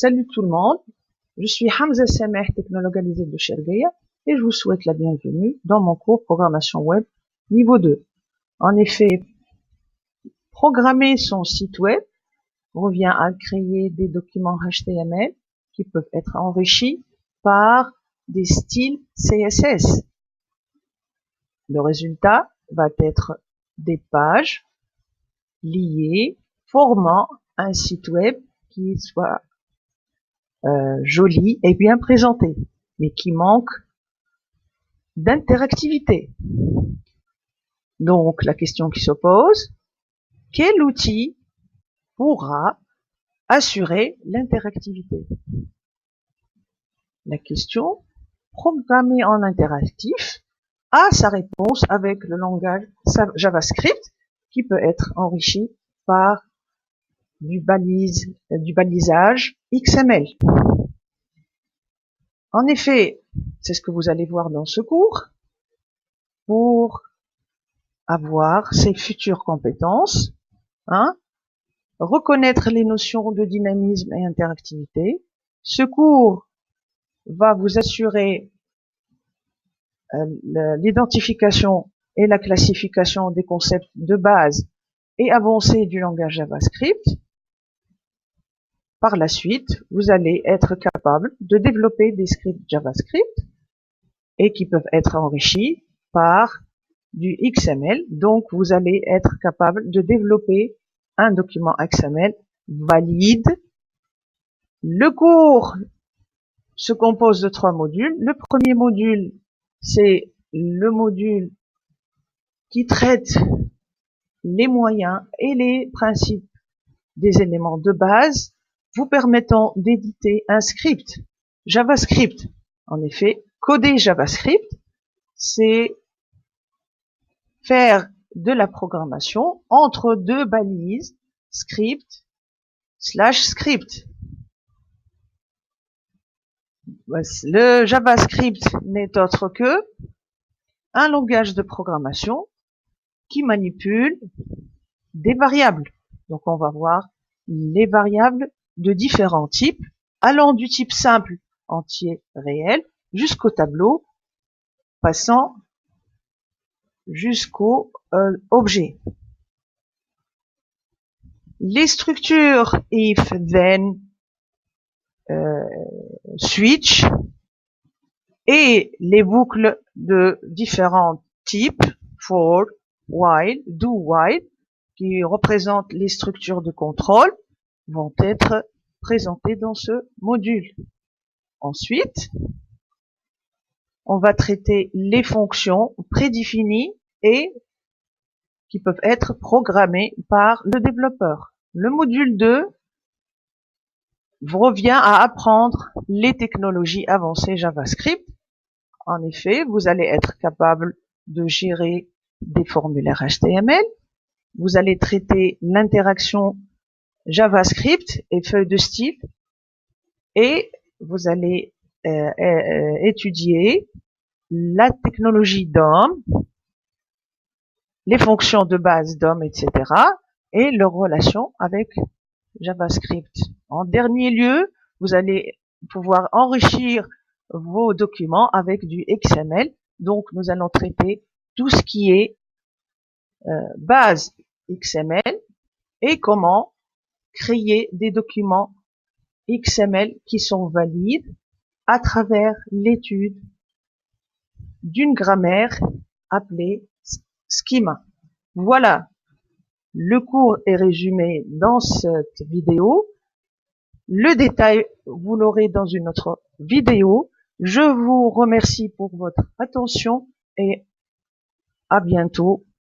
Salut tout le monde, je suis Hamza Sameh, technologue de Chergueya, et je vous souhaite la bienvenue dans mon cours Programmation Web niveau 2. En effet, programmer son site web revient à créer des documents HTML qui peuvent être enrichis par des styles CSS. Le résultat va être des pages liées, formant un site web qui soit joli et bien présenté, mais qui manque d'interactivité. Donc, la question qui se pose, quel outil pourra assurer l'interactivité? La question, programmer en interactif, a sa réponse avec le langage JavaScript qui peut être enrichi par du balisage XML. En effet, c'est ce que vous allez voir dans ce cours. Pour avoir ces futures compétences, reconnaître les notions de dynamisme et interactivité. Ce cours va vous assurer l'identification et la classification des concepts de base et avancés du langage JavaScript. Par la suite, vous allez être capable de développer des scripts JavaScript et qui peuvent être enrichis par du XML. Donc, vous allez être capable de développer un document XML valide. Le cours se compose de 3 modules. Le premier module, c'est le module qui traite les moyens et les principes des éléments de base vous permettant d'éditer un script JavaScript. En effet, coder JavaScript, c'est faire de la programmation entre deux balises script/script. Le JavaScript n'est autre que un langage de programmation qui manipule des variables. Donc on va voir les variables de différents types, allant du type simple, entier, réel, jusqu'au tableau, passant jusqu'au objet. Les structures if, then, switch et les boucles de différents types, for, while, do, while, qui représentent les structures de contrôle, vont être présentées dans ce module. Ensuite, on va traiter les fonctions prédéfinies et qui peuvent être programmées par le développeur. Le module 2 revient à apprendre les technologies avancées JavaScript. En effet, vous allez être capable de gérer des formulaires HTML. Vous allez traiter l'interaction JavaScript et feuilles de style. Et vous allez étudier la technologie DOM, les fonctions de base DOM, etc. et leur relation avec JavaScript. En dernier lieu, vous allez pouvoir enrichir vos documents avec du XML. Donc, nous allons traiter tout ce qui est base XML et comment créer des documents XML qui sont valides à travers l'étude d'une grammaire appelée schema. Voilà, le cours est résumé dans cette vidéo. Le détail, vous l'aurez dans une autre vidéo. Je vous remercie pour votre attention et à bientôt